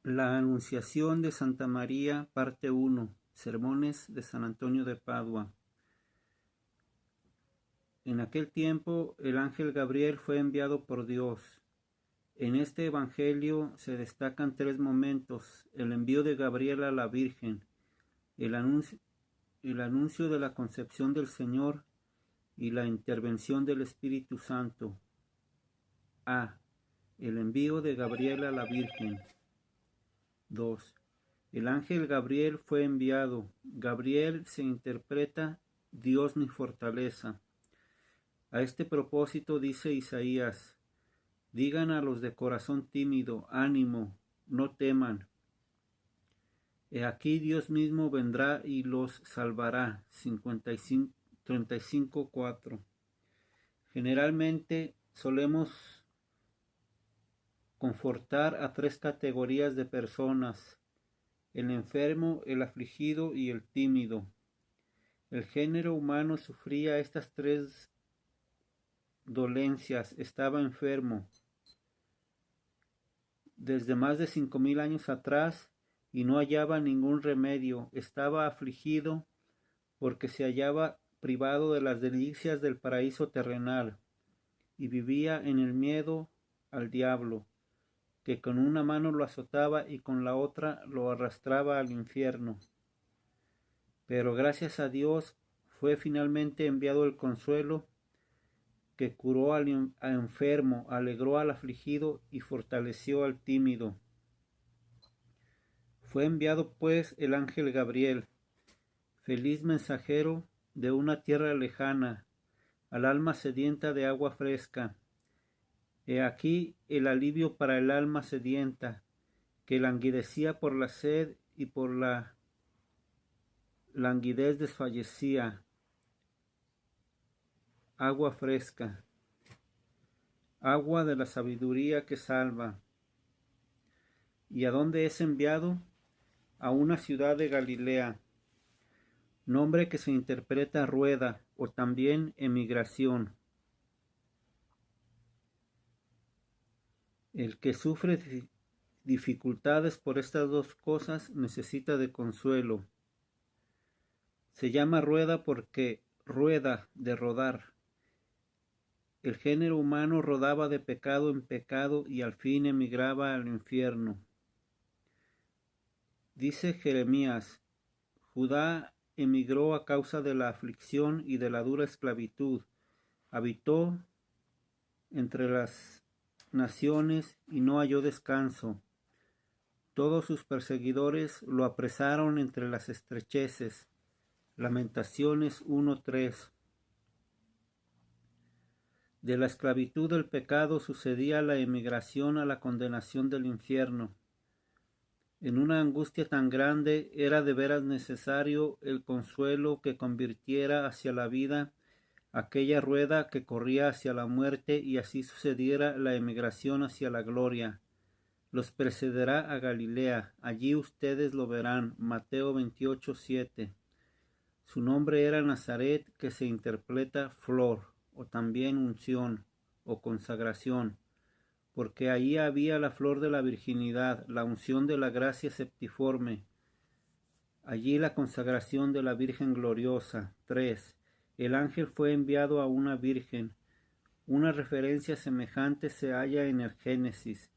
La Anunciación de Santa María, parte 1. Sermones de San Antonio de Padua. En aquel tiempo el ángel Gabriel fue enviado por Dios. En este evangelio se destacan tres momentos: el envío de Gabriel a la Virgen, el anuncio de la concepción del Señor y la intervención del Espíritu Santo. A. El envío de Gabriel a la Virgen. 2. El ángel Gabriel fue enviado. Gabriel se interpreta Dios mi fortaleza. A este propósito dice Isaías: digan a los de corazón tímido, ánimo, no teman. He aquí Dios mismo vendrá y los salvará. 35:4. Generalmente solemos confortar a tres categorías de personas: el enfermo, el afligido y el tímido. El género humano sufría estas tres dolencias. Estaba enfermo desde más de 5,000 años atrás y no hallaba ningún remedio. Estaba afligido porque se hallaba privado de las delicias del paraíso terrenal y vivía en el miedo al diablo, que con una mano lo azotaba y con la otra lo arrastraba al infierno. Pero gracias a Dios fue finalmente enviado el consuelo, que curó al enfermo, alegró al afligido y fortaleció al tímido. Fue enviado pues el ángel Gabriel, feliz mensajero de una tierra lejana, al alma sedienta de agua fresca. He aquí el alivio para el alma sedienta, que languidecía por la sed y por la languidez desfallecía. Agua fresca, agua de la sabiduría que salva. ¿Y a dónde es enviado? A una ciudad de Galilea, nombre que se interpreta rueda o también emigración. El que sufre dificultades por estas dos cosas necesita de consuelo. Se llama rueda porque rueda, de rodar. El género humano rodaba de pecado en pecado y al fin emigraba al infierno. Dice Jeremías: Judá emigró a causa de la aflicción y de la dura esclavitud. Habitó entre las naciones y no halló descanso. Todos sus perseguidores lo apresaron entre las estrecheces. Lamentaciones 1:3. De la esclavitud del pecado sucedía la emigración a la condenación del infierno. En una angustia tan grande era de veras necesario el consuelo que convirtiera hacia la vida aquella rueda que corría hacia la muerte, y así sucediera la emigración hacia la gloria. Los precederá a Galilea, allí ustedes lo verán. Mateo 28:7. Su nombre era Nazaret, que se interpreta flor, o también unción, o consagración, porque ahí había la flor de la virginidad, la unción de la gracia septiforme, allí la consagración de la Virgen gloriosa. 3. El ángel fue enviado a una virgen. Una referencia semejante se halla en el Génesis.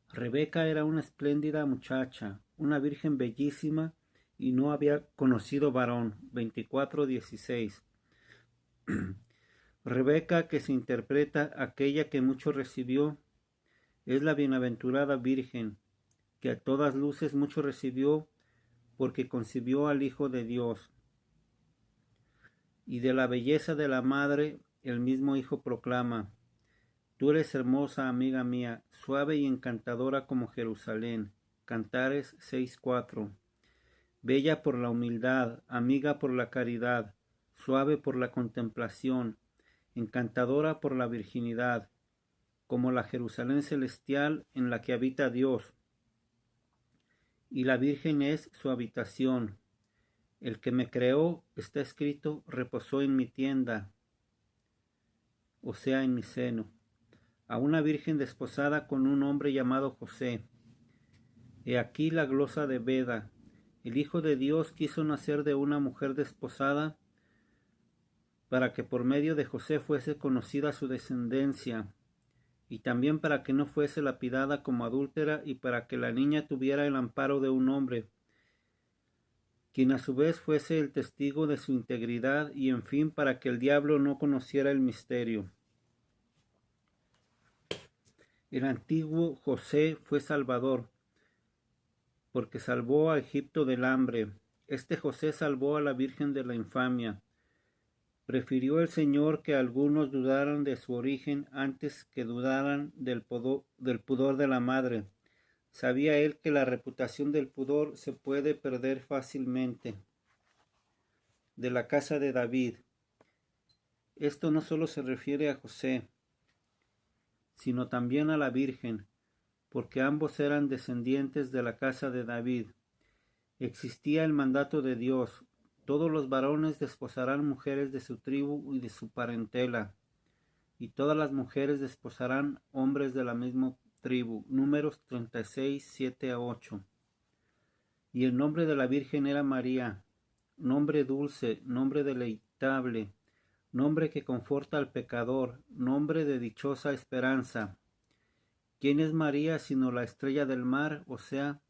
Rebeca era una espléndida muchacha, una virgen bellísima, y no había conocido varón. 24:16. Rebeca, que se interpreta aquella que mucho recibió, es la bienaventurada Virgen, que a todas luces mucho recibió, porque concibió al Hijo de Dios. Y de la belleza de la madre el mismo Hijo proclama: Tú eres hermosa, amiga mía, suave y encantadora como Jerusalén. Cantares 6:4. Bella por la humildad, amiga por la caridad, suave por la contemplación, encantadora por la virginidad, como la Jerusalén celestial en la que habita Dios. Y la Virgen es su habitación. El que me creó, está escrito, reposó en mi tienda, o sea, en mi seno. A una virgen desposada con un hombre llamado José. He aquí la glosa de Beda. El Hijo de Dios quiso nacer de una mujer desposada para que por medio de José fuese conocida su descendencia, y también para que no fuese lapidada como adúltera, y para que la niña tuviera el amparo de un hombre, quien a su vez fuese el testigo de su integridad, y en fin para que el diablo no conociera el misterio. El antiguo José fue salvador, porque salvó a Egipto del hambre. Este José salvó a la Virgen de la infamia. Prefirió el Señor que algunos dudaran de su origen antes que dudaran del pudor de la madre. Sabía él que la reputación del pudor se puede perder fácilmente. De la casa de David. Esto no solo se refiere a José, sino también a la Virgen, porque ambos eran descendientes de la casa de David. Existía el mandato de Dios: todos los varones desposarán mujeres de su tribu y de su parentela, y todas las mujeres desposarán hombres de la misma tribu. Números 36, 7 a 8. Y el nombre de la Virgen era María, nombre dulce, nombre deleitable, nombre que conforta al pecador, nombre de dichosa esperanza. ¿Quién es María sino la estrella del mar, o sea,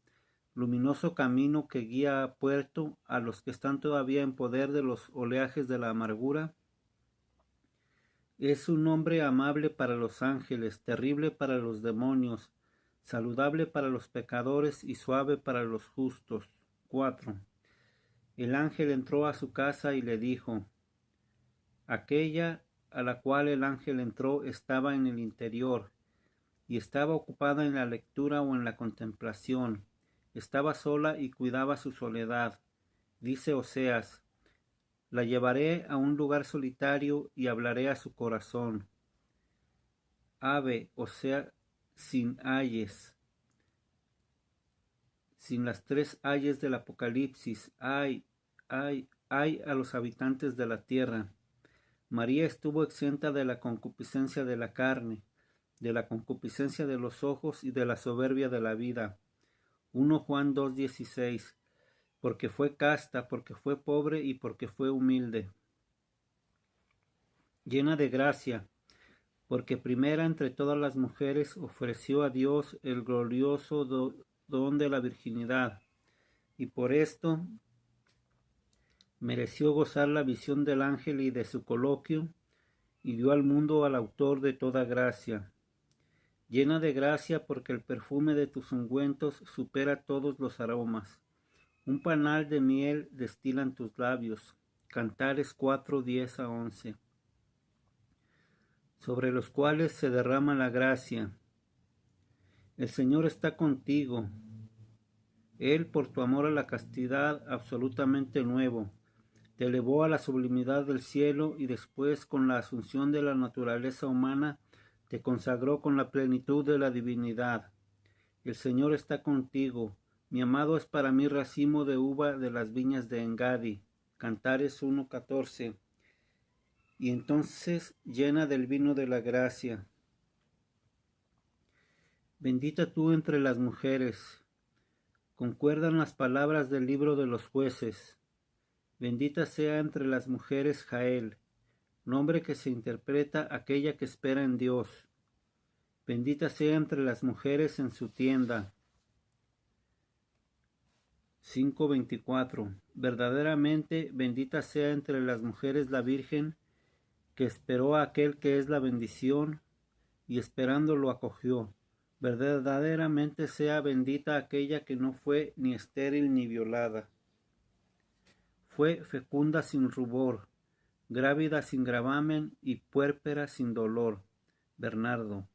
luminoso camino que guía a puerto a los que están todavía en poder de los oleajes de la amargura? Es un nombre amable para los ángeles, terrible para los demonios, saludable para los pecadores y suave para los justos. 4. El ángel entró a su casa y le dijo. Aquella a la cual el ángel entró estaba en el interior, y estaba ocupada en la lectura o en la contemplación. Estaba sola y cuidaba su soledad. Dice Oseas: la llevaré a un lugar solitario y hablaré a su corazón. Ave, o sea, sin ayes, sin las tres ayes del Apocalipsis. Ay, ay, ay a los habitantes de la tierra. María estuvo exenta de la concupiscencia de la carne, de la concupiscencia de los ojos y de la soberbia de la vida. 1 Juan 2:16. Porque fue casta, porque fue pobre y porque fue humilde. Llena de gracia, porque primera entre todas las mujeres ofreció a Dios el glorioso don de la virginidad, y por esto mereció gozar la visión del ángel y de su coloquio, y dio al mundo al autor de toda gracia. Llena de gracia, porque el perfume de tus ungüentos supera todos los aromas. Un panal de miel destilan tus labios. Cantares 4, 10 a 11. Sobre los cuales se derrama la gracia. El Señor está contigo. Él, por tu amor a la castidad, absolutamente nuevo, te elevó a la sublimidad del cielo, y después, con la asunción de la naturaleza humana, te consagró con la plenitud de la divinidad. El Señor está contigo. Mi amado es para mí racimo de uva de las viñas de Engadi. Cantares 1:14. Y entonces llena del vino de la gracia. Bendita tú entre las mujeres. Concuerdan las palabras del libro de los jueces. Bendita sea entre las mujeres Jael, nombre que se interpreta aquella que espera en Dios. Bendita sea entre las mujeres en su tienda. 5:24. Verdaderamente bendita sea entre las mujeres la Virgen, que esperó a aquel que es la bendición, y esperando lo acogió. Verdaderamente sea bendita aquella que no fue ni estéril ni violada. Fue fecunda sin rubor, grávida sin gravamen y puérpera sin dolor. Bernardo.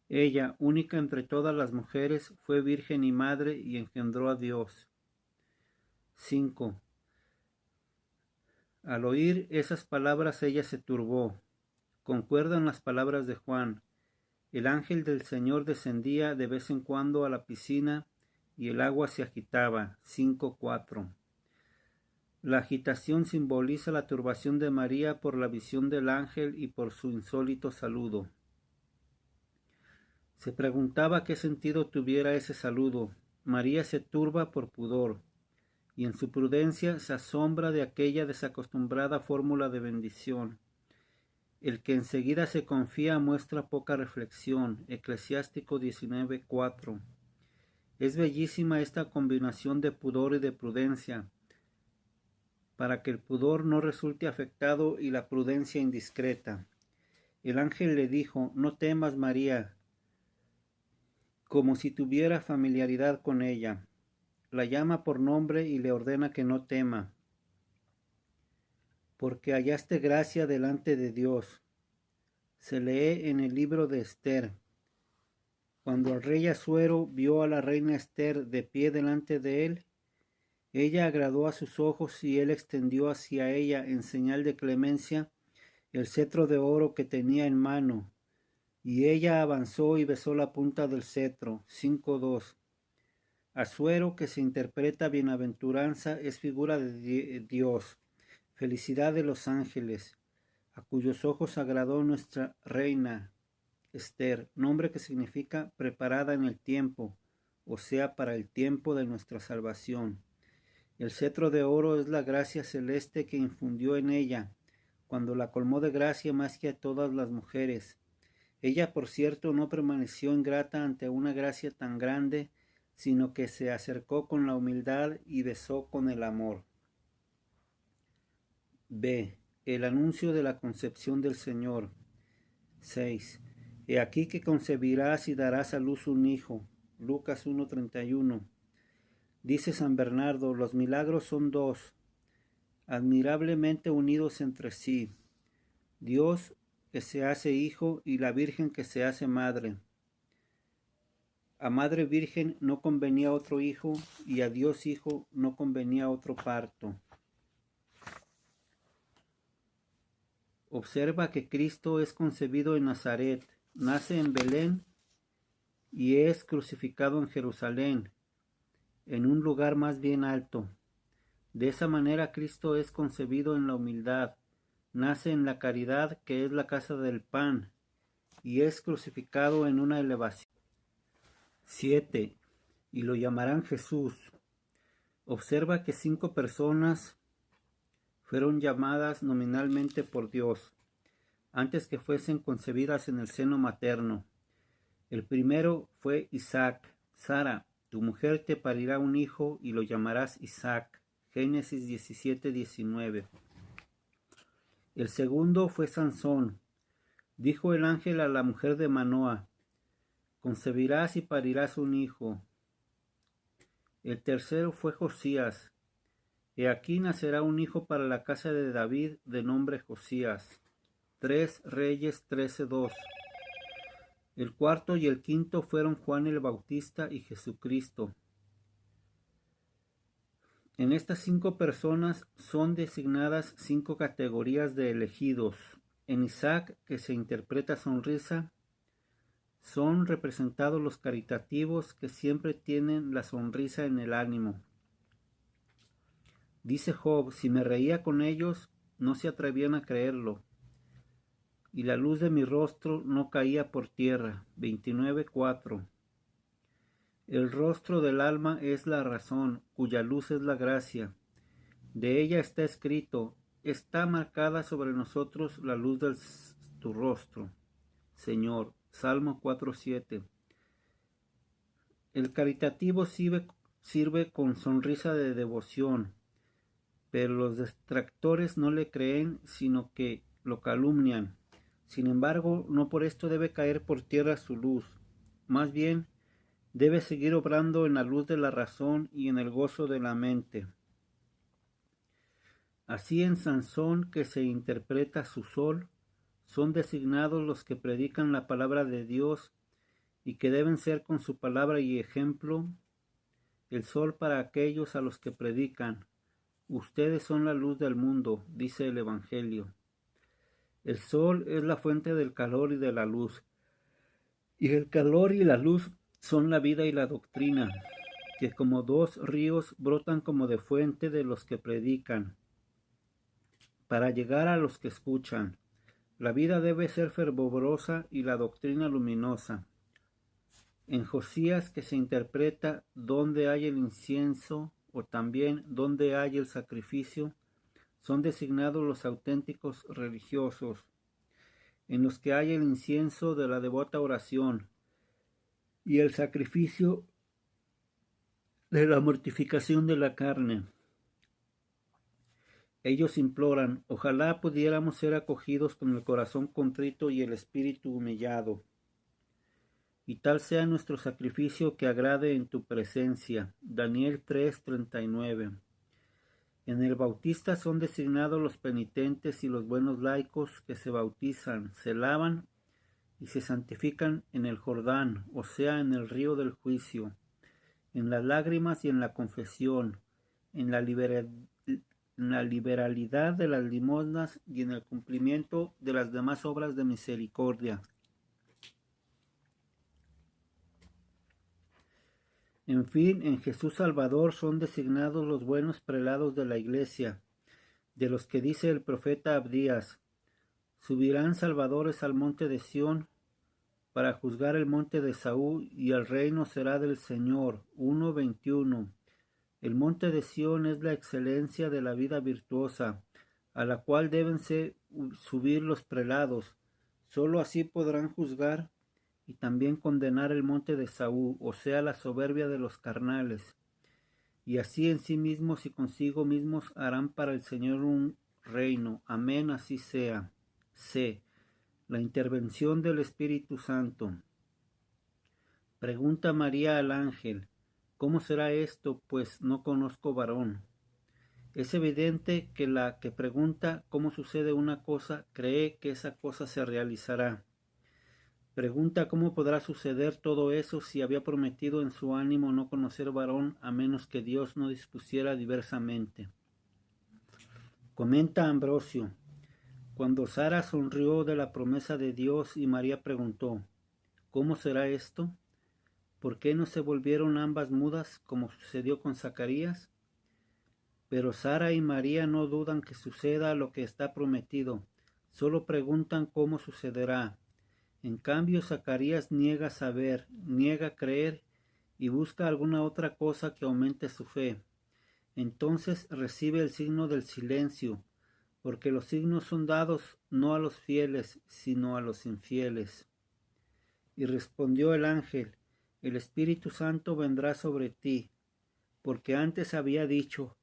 Ella, única entre todas las mujeres, fue virgen y madre y engendró a Dios. 5. Al oír esas palabras ella se turbó. Concuerdan las palabras de Juan. El ángel del Señor descendía de vez en cuando a la piscina y el agua se agitaba. 5:4. La agitación simboliza la turbación de María por la visión del ángel y por su insólito saludo. Se preguntaba qué sentido tuviera ese saludo. María se turba por pudor, y en su prudencia se asombra de aquella desacostumbrada fórmula de bendición. El que enseguida se confía muestra poca reflexión. Eclesiástico 19:4. Es bellísima esta combinación de pudor y de prudencia, para que el pudor no resulte afectado y la prudencia indiscreta. El ángel le dijo: no temas, María, como si tuviera familiaridad con ella. La llama por nombre y le ordena que no tema, porque hallaste gracia delante de Dios. Se lee en el libro de Esther. Cuando el rey Asuero vio a la reina Esther de pie delante de él, ella agradó a sus ojos y él extendió hacia ella en señal de clemencia el cetro de oro que tenía en mano, y ella avanzó y besó la punta del cetro. 5:2. Asuero, que se interpreta bienaventuranza, es figura de Dios, felicidad de los ángeles, a cuyos ojos agradó nuestra reina Esther, nombre que significa preparada en el tiempo, o sea, para el tiempo de nuestra salvación. El cetro de oro es la gracia celeste que infundió en ella, cuando la colmó de gracia más que a todas las mujeres. Ella, por cierto, no permaneció ingrata ante una gracia tan grande, sino que se acercó con la humildad y besó con el amor. B. El anuncio de la concepción del Señor. 6. He aquí que concebirás y darás a luz un hijo. Lucas 1:31. Dice San Bernardo: los milagros son dos, admirablemente unidos entre sí: Dios que se hace hijo y la Virgen que se hace madre. A Madre Virgen no convenía otro hijo, y a Dios Hijo no convenía otro parto. Observa que Cristo es concebido en Nazaret, nace en Belén y es crucificado en Jerusalén, en un lugar más bien alto. De esa manera Cristo es concebido en la humildad, nace en la caridad, que es la casa del pan, y es crucificado en una elevación. 7. Y lo llamarán Jesús. Observa que 5 personas fueron llamadas nominalmente por Dios, antes que fuesen concebidas en el seno materno. El primero fue Isaac. Sara, tu mujer te parirá un hijo y lo llamarás Isaac. Génesis 17:19. El segundo fue Sansón. Dijo el ángel a la mujer de Manoa: concebirás y parirás un hijo. El tercero fue Josías. He aquí nacerá un hijo para la casa de David, de nombre Josías. 3 Reyes 13:2. El cuarto y el quinto fueron Juan el Bautista y Jesucristo. En estas 5 personas son designadas 5 categorías de elegidos. En Isaac, que se interpreta sonrisa, son representados los caritativos, que siempre tienen la sonrisa en el ánimo. Dice Job: si me reía con ellos, no se atrevían a creerlo, y la luz de mi rostro no caía por tierra. 29:4. El rostro del alma es la razón, cuya luz es la gracia. De ella está escrito: está marcada sobre nosotros la luz de tu rostro, Señor. Salmo 4:7. El caritativo sirve con sonrisa de devoción, pero los detractores no le creen, sino que lo calumnian. Sin embargo, no por esto debe caer por tierra su luz. Más bien, debe seguir obrando en la luz de la razón y en el gozo de la mente. Así en Sansón, que se interpreta su sol, son designados los que predican la palabra de Dios y que deben ser con su palabra y ejemplo el sol para aquellos a los que predican. Ustedes son la luz del mundo, dice el Evangelio. El sol es la fuente del calor y de la luz, y el calor y la luz son la vida y la doctrina, que como 2 ríos brotan como de fuente de los que predican, para llegar a los que escuchan. La vida debe ser fervorosa y la doctrina luminosa. En Josías, que se interpreta donde hay el incienso o también donde hay el sacrificio, son designados los auténticos religiosos, en los que hay el incienso de la devota oración y el sacrificio de la mortificación de la carne. Ellos imploran: ojalá pudiéramos ser acogidos con el corazón contrito y el espíritu humillado, y tal sea nuestro sacrificio que agrade en tu presencia. Daniel 3:39. En el Bautista son designados los penitentes y los buenos laicos que se bautizan, se lavan y se santifican en el Jordán, o sea, en el río del juicio, en las lágrimas y en la confesión, en la liberalidad de las limosnas y en el cumplimiento de las demás obras de misericordia. En fin, en Jesús Salvador son designados los buenos prelados de la Iglesia, de los que dice el profeta Abdías: subirán salvadores al monte de Sión para juzgar el monte de Saúl, y el reino será del Señor. 1:21. El monte de Sión es la excelencia de la vida virtuosa, a la cual deben subir los prelados. Sólo así podrán juzgar y también condenar el monte de Saúl, o sea, la soberbia de los carnales. Y así en sí mismos y consigo mismos harán para el Señor un reino. Amén, así sea. C. La intervención del Espíritu Santo. Pregunta María al ángel: ¿cómo será esto, pues no conozco varón? Es evidente que la que pregunta cómo sucede una cosa cree que esa cosa se realizará. Pregunta cómo podrá suceder todo eso si había prometido en su ánimo no conocer varón, a menos que Dios no dispusiera diversamente. Comenta Ambrosio: cuando Sara sonrió de la promesa de Dios y María preguntó: ¿cómo será esto? ¿Por qué no se volvieron ambas mudas como sucedió con Zacarías? Pero Sara y María no dudan que suceda lo que está prometido, solo preguntan cómo sucederá. En cambio, Zacarías niega saber, niega creer y busca alguna otra cosa que aumente su fe. Entonces recibe el signo del silencio, porque los signos son dados no a los fieles, sino a los infieles. Y respondió el ángel: el Espíritu Santo vendrá sobre ti, porque antes había dicho: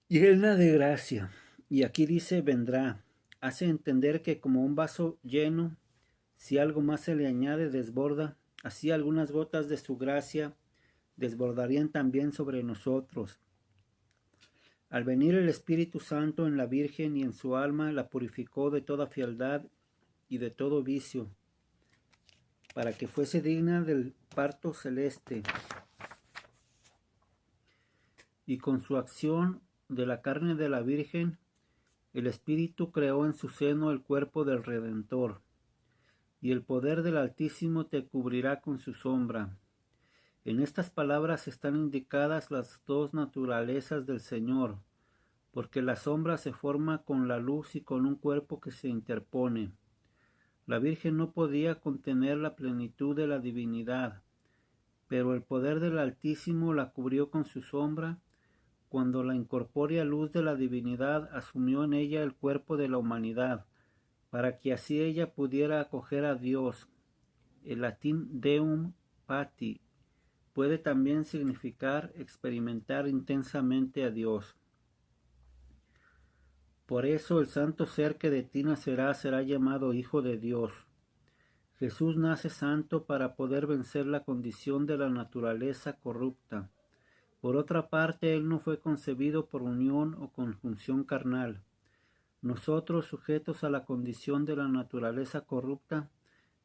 llena de gracia. Y aquí dice vendrá. Hace entender que como un vaso lleno, si algo más se le añade, desborda. Así algunas gotas de su gracia desbordarían también sobre nosotros. Al venir el Espíritu Santo en la Virgen y en su alma, la purificó de toda fealdad y de todo vicio, para que fuese digna del parto celeste. Y con su acción de la carne de la Virgen, el Espíritu creó en su seno el cuerpo del Redentor. Y el poder del Altísimo te cubrirá con su sombra. En estas palabras están indicadas las dos naturalezas del Señor, porque la sombra se forma con la luz y con un cuerpo que se interpone. La Virgen no podía contener la plenitud de la divinidad, pero el poder del Altísimo la cubrió con su sombra cuando la incorpórea luz de la divinidad asumió en ella el cuerpo de la humanidad, para que así ella pudiera acoger a Dios. El latín Deum Pati puede también significar experimentar intensamente a Dios. Por eso el santo ser que de ti nacerá será llamado Hijo de Dios. Jesús nace santo para poder vencer la condición de la naturaleza corrupta. Por otra parte, Él no fue concebido por unión o conjunción carnal. Nosotros, sujetos a la condición de la naturaleza corrupta,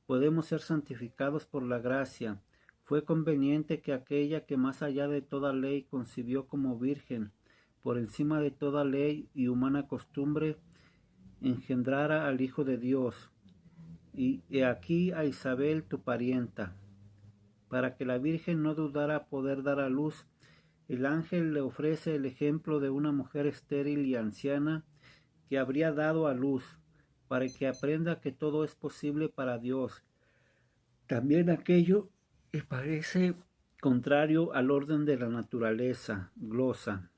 podemos ser santificados por la gracia. Fue conveniente que aquella que más allá de toda ley concibió como virgen, por encima de toda ley y humana costumbre, engendrara al Hijo de Dios. Y he aquí a Isabel tu parienta. Para que la Virgen no dudara poder dar a luz, el ángel le ofrece el ejemplo de una mujer estéril y anciana que habría dado a luz, para que aprenda que todo es posible para Dios. También aquello que parece contrario al orden de la naturaleza. Glosa.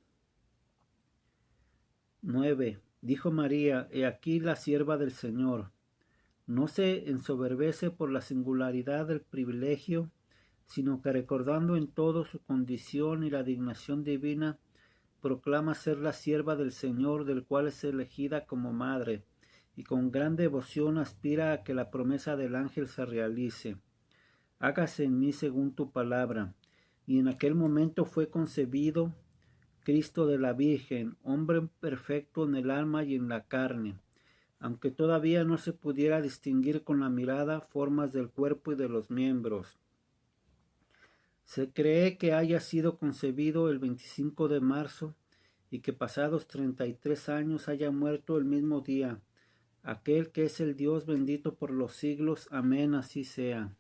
9. Dijo María: He aquí la sierva del Señor. No se ensoberbece por la singularidad del privilegio, sino que recordando en todo su condición y la dignación divina, proclama ser la sierva del Señor, del cual es elegida como madre, y con gran devoción aspira a que la promesa del ángel se realice. Hágase en mí según tu palabra. Y en aquel momento fue concebido Cristo de la Virgen, hombre perfecto en el alma y en la carne, aunque todavía no se pudiera distinguir con la mirada formas del cuerpo y de los miembros. Se cree que haya sido concebido el 25 de marzo y que pasados 33 años haya muerto el mismo día, aquel que es el Dios bendito por los siglos. Amén, así sea.